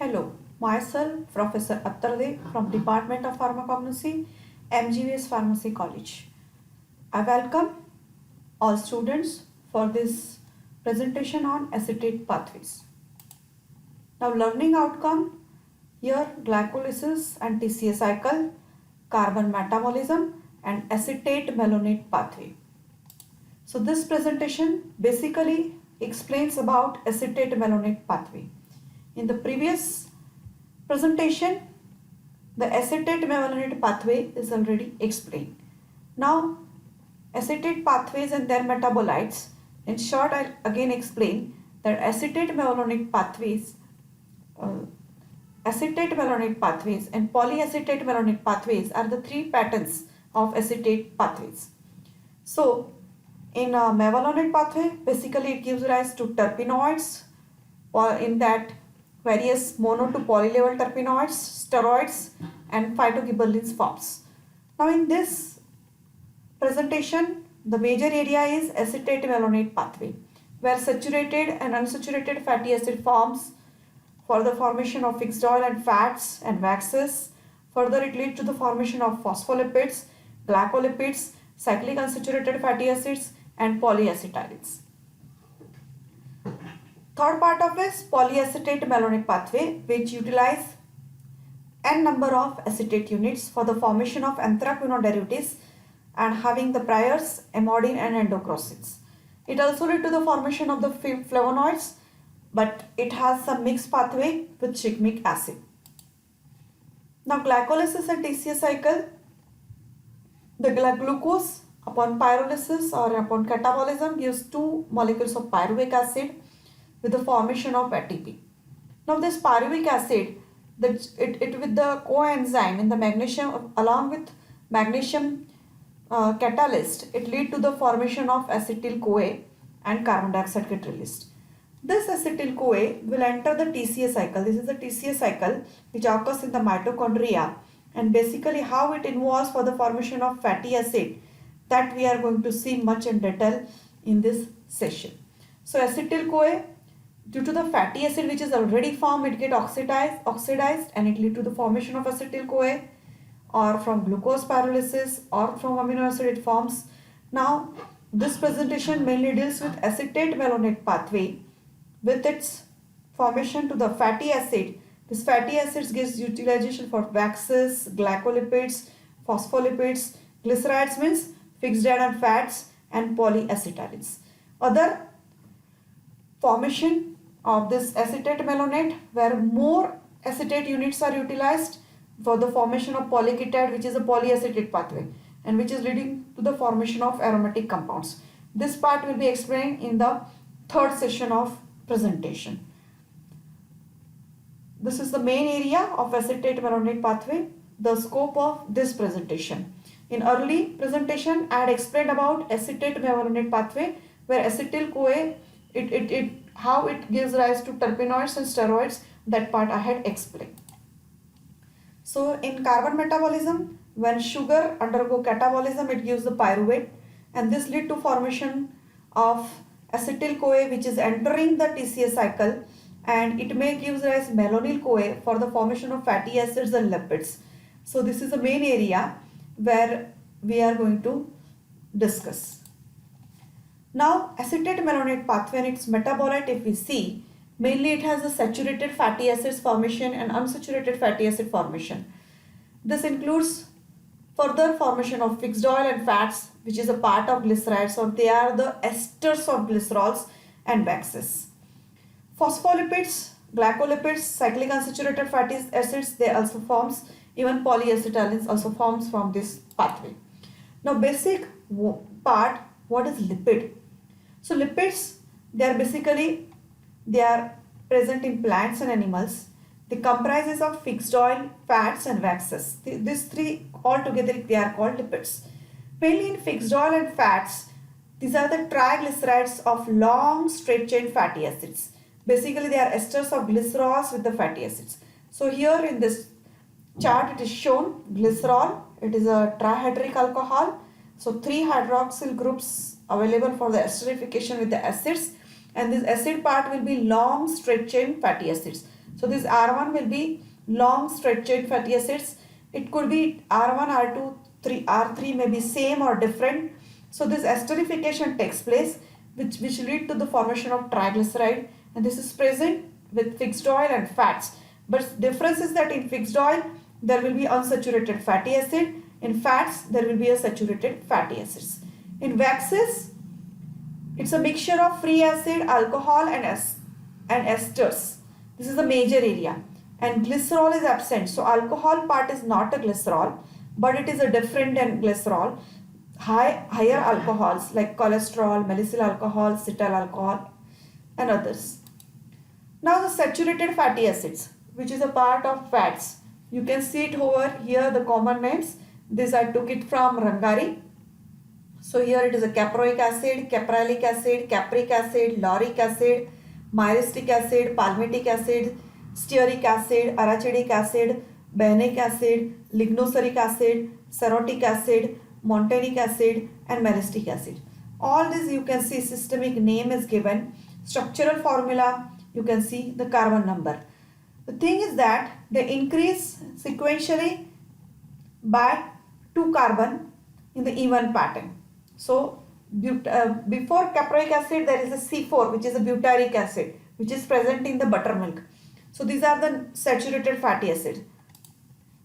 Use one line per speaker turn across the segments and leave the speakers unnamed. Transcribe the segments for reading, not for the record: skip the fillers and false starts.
Hello, myself Professor Attarde from Department of Pharmacognosy, MGVS Pharmacy College. I welcome all students for this presentation on acetate pathways. Now learning outcome, here glycolysis and TCA cycle, carbon metabolism and acetate malonate pathway. So this presentation basically explains about acetate malonate pathway. In the previous presentation, the acetate malonate pathway is already explained. Now, acetate pathways and their metabolites. In short, I'll again explain that acetate malonate pathways and polyacetate malonate pathways are the three patterns of acetate pathways. So, in a malonate pathway, basically it gives rise to terpenoids, or in that various mono to polylevel terpenoids, steroids and phytogibberellins forms. Now in this presentation, the major area is acetate malonate pathway, where saturated and unsaturated fatty acid forms for the formation of fixed oil and fats and waxes. Further, it leads to the formation of phospholipids, glycolipids, cyclic unsaturated fatty acids and polyacetylins. Third part of is polyacetate malonate pathway, which utilize n number of acetate units for the formation of anthraquinone derivatives and having the priors amidine and endochrosins. It also leads to the formation of the flavonoids, but it has some mixed pathway with shikimic acid. Now glycolysis and TCA cycle, the glucose upon pyrolysis or upon catabolism gives two molecules of pyruvic acid with the formation of ATP. Now this pyruvic acid, with the coenzyme in the magnesium along with magnesium catalyst, it lead to the formation of acetyl CoA and carbon dioxide get released. This acetyl CoA will enter the TCA cycle. This is the TCA cycle which occurs in the mitochondria, and basically how it involves for the formation of fatty acid, that we are going to see much in detail in this session. So acetyl CoA, due to the fatty acid which is already formed, it get oxidized and it lead to the formation of acetyl CoA, or from glucose pyrolysis or from amino acid it forms. Now this presentation mainly deals with acetate malonate pathway with its formation to the fatty acid. This fatty acids gives utilization for waxes, glycolipids, phospholipids, glycerides means fixed and fats, and polyacetylins. Other formation of this acetate malonate, where more acetate units are utilized for the formation of polyketide, which is a polyacetate pathway and which is leading to the formation of aromatic compounds. This part will be explained in the third session of presentation. This is the main area of acetate malonate pathway, the scope of this presentation. In early presentation, I had explained about acetate malonate pathway, where acetyl CoA, how it gives rise to terpenoids and steroids. That part I had explained. So in carbon metabolism, when sugar undergo catabolism, it gives the pyruvate, and this lead to formation of acetyl CoA, which is entering the TCA cycle, and it may give rise malonyl CoA for the formation of fatty acids and lipids. So this is the main area where we are going to discuss. Now acetate malonate pathway and its metabolite, if we see, mainly it has a saturated fatty acids formation and unsaturated fatty acid formation. This includes further formation of fixed oil and fats, which is a part of glycerides, or they are the esters of glycerols and waxes. Phospholipids, glycolipids, cyclic unsaturated fatty acids, they also forms, even polyacetylins also forms from this pathway. Now basic part, what is lipid? So lipids, they are present in plants and animals. They comprises of fixed oil, fats and waxes. These three all together they are called lipids. Mainly in fixed oil and fats, these are the triglycerides of long straight chain fatty acids. Basically they are esters of glycerols with the fatty acids. So here in this chart it is shown glycerol, it is a trihydric alcohol. So 3 hydroxyl groups available for the esterification with the acids, and this acid part will be long straight chain fatty acids. So this R1 will be long straight chain fatty acids. It could be R1, R2, R3 may be same or different. So this esterification takes place, which lead to the formation of triglyceride, and this is present with fixed oil and fats. But difference is that in fixed oil there will be unsaturated fatty acid. In fats there will be a saturated fatty acids. In waxes, it's a mixture of free acid, alcohol and esters. This is a major area. And glycerol is absent. So alcohol part is not a glycerol, but it is a different than glycerol. Higher alcohols like cholesterol, malicyl alcohol, cetyl alcohol and others. Now the saturated fatty acids, which is a part of fats. You can see it over here, the common names. This I took it from Rangari. So here it is a caproic acid, capralic acid, capric acid, lauric acid, myristic acid, palmitic acid, stearic acid, arachidic acid, behenic acid, lignoceric acid, cerotic acid, montanic acid and myristic acid. All this you can see systemic name is given. Structural formula, you can see the carbon number. The thing is that they increase sequentially by 2 carbon in the even pattern. So before caproic acid there is a C4, which is a butyric acid, which is present in the buttermilk. So these are the saturated fatty acids.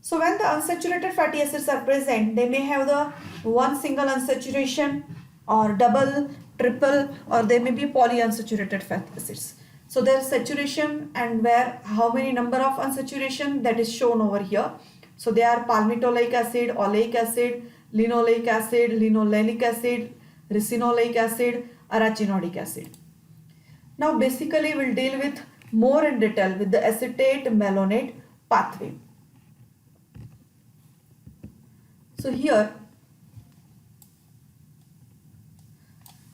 So when the unsaturated fatty acids are present, they may have the one single unsaturation or double, triple, or they may be polyunsaturated fatty acids. So there is saturation and where how many number of unsaturation, that is shown over here. So they are palmitoleic acid, oleic acid, linoleic acid, linolenic acid, ricinoleic acid, arachidonic acid. Now basically we'll deal with more in detail with the acetate malonate pathway. So here,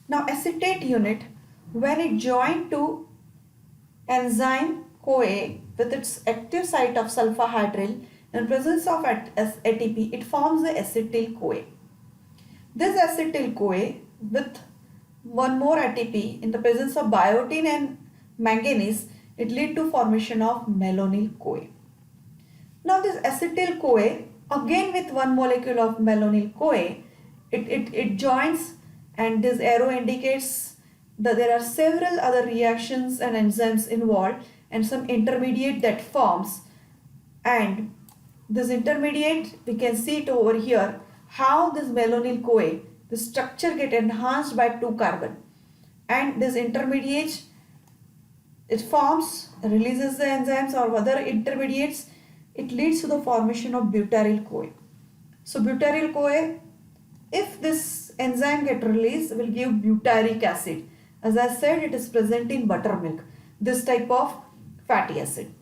now acetate unit, when it joined to enzyme CoA with its active site of sulfahydryl in presence of ATP, it forms the acetyl CoA. This acetyl CoA with one more ATP in the presence of biotin and manganese, it lead to formation of malonyl CoA. Now this acetyl CoA again with one molecule of malonyl CoA, it joins, and this arrow indicates that there are several other reactions and enzymes involved and some intermediate that forms, and this intermediate we can see it over here how this malonyl CoA, the structure get enhanced by 2 carbon, and this intermediate it forms, releases the enzymes or other intermediates, it leads to the formation of butyryl CoA. So butyryl CoA, if this enzyme get released, will give butyric acid. As I said, it is present in buttermilk, this type of fatty acid.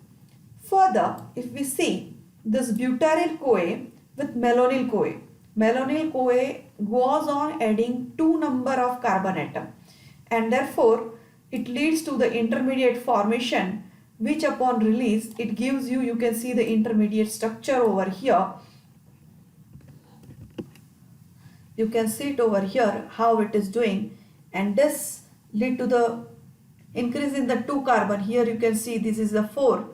Further, if we see this butyryl CoA with malonyl CoA goes on adding 2 number of carbon atom, and therefore it leads to the intermediate formation, which upon release it gives you can see the intermediate structure over here. You can see it over here how it is doing, and this lead to the increase in the 2 carbon. Here you can see this is the 4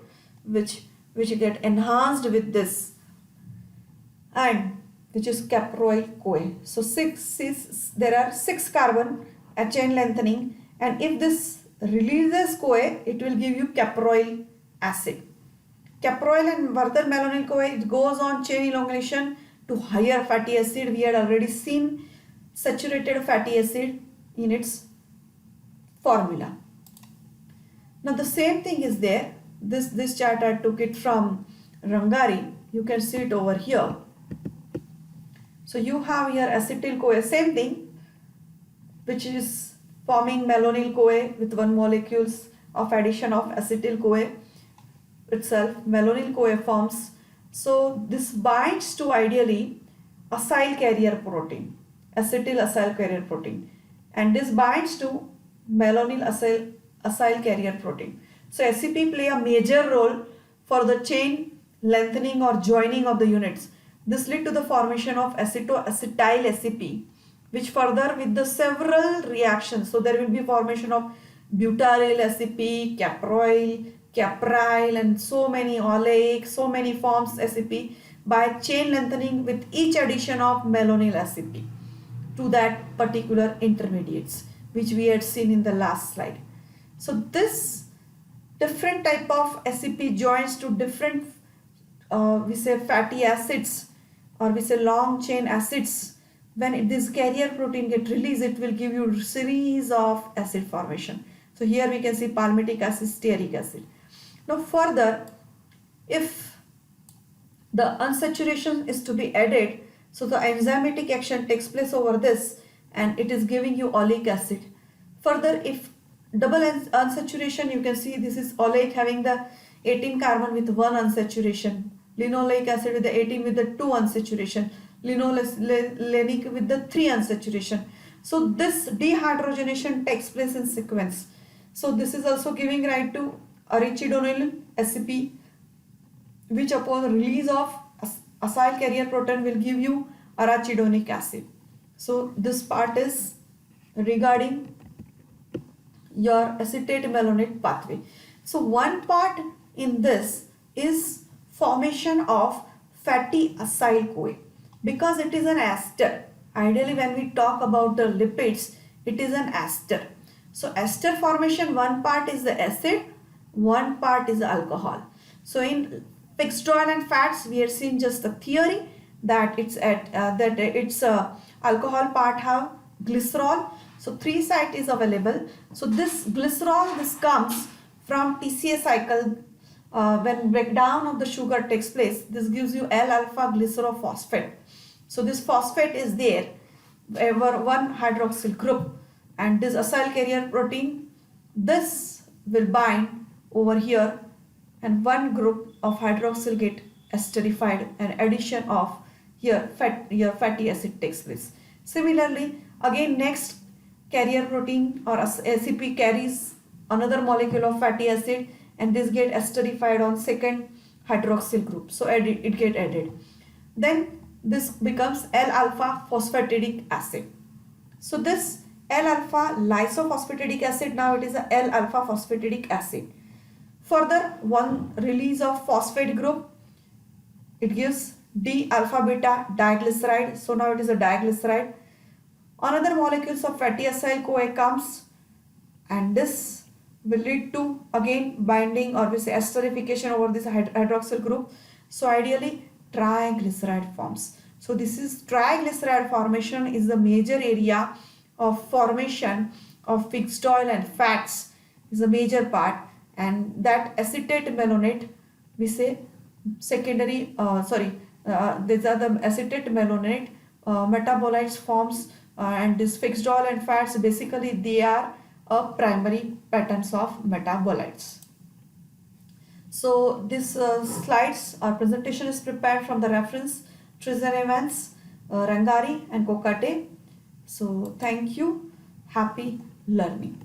which get enhanced with this, and which is caproyl CoA. So there are 6 carbon at chain lengthening, and if this releases CoA, it will give you caproyl acid. Caproyl and further malonyl CoA, it goes on chain elongation to higher fatty acid. We had already seen saturated fatty acid in its formula. Now the same thing is there. This chart I took it from Rangari. You can see it over here. So you have here acetyl CoA, same thing, which is forming malonyl CoA with 1 molecules of addition of acetyl CoA itself. Malonyl CoA forms. So this binds to ideally acyl carrier protein, acetyl acyl carrier protein, and this binds to malonyl acyl carrier protein. So ACP play a major role for the chain lengthening or joining of the units. This lead to the formation of acetoacetyl ACP, which further with the several reactions. So there will be formation of butyryl ACP, caproyl, capryl and so many oleic, so many forms SEP by chain lengthening with each addition of malonyl SEP to that particular intermediates, which we had seen in the last slide. So this different type of SEP joins to different we say fatty acids, or we say long chain acids. When this carrier protein get released, it will give you series of acid formation. So here we can see palmitic acid, stearic acid. Now further, if the unsaturation is to be added, so the enzymatic action takes place over this and it is giving you oleic acid. Further, if double unsaturation, you can see this is oleic having the 18 carbon with 1 unsaturation, linoleic acid with the 18 with the 2 unsaturation, linolenic with the 3 unsaturation. So this dehydrogenation takes place in sequence. So this is also giving rise to arachidonyl SEP, which upon release of acyl carrier protein will give you arachidonic acid. So this part is regarding your acetate malonate pathway. So one part in this is formation of fatty acyl CoA, because it is an ester. Ideally when we talk about the lipids, it is an ester. So ester formation, one part is the acid, one part is the alcohol. So in fixed oil and fats, we have seen just the theory that it's alcohol part have glycerol. So 3 site is available. So this glycerol, this comes from TCA cycle. When breakdown of the sugar takes place, this gives you L-alpha glycerophosphate. So this phosphate is there over one hydroxyl group, and this acyl carrier protein, this will bind over here, and one group of hydroxyl get esterified, and addition of here fatty acid takes place. Similarly, again next carrier protein or SEP carries another molecule of fatty acid, and this get esterified on second hydroxyl group. So it get added. Then this becomes L-alpha phosphatidic acid. So this L-alpha lysophosphatidic acid, now it is a L-alpha phosphatidic acid. Further, one release of phosphate group, it gives D-alpha beta diglyceride. So now it is a diglyceride. Another molecules of fatty acyl CoA comes, and this will lead to again binding, or we say esterification over this hydroxyl group. So ideally triglyceride forms. So this is triglyceride formation is the major area of formation of fixed oil and fats, is a major part, and that acetate malonate, we say secondary these are the acetate malonate metabolites forms, and this fixed oil and fats, basically they are primary patterns of metabolites. So this slides or presentation is prepared from the reference Trizan Evans, Rangari and Kokate. So thank you. Happy learning.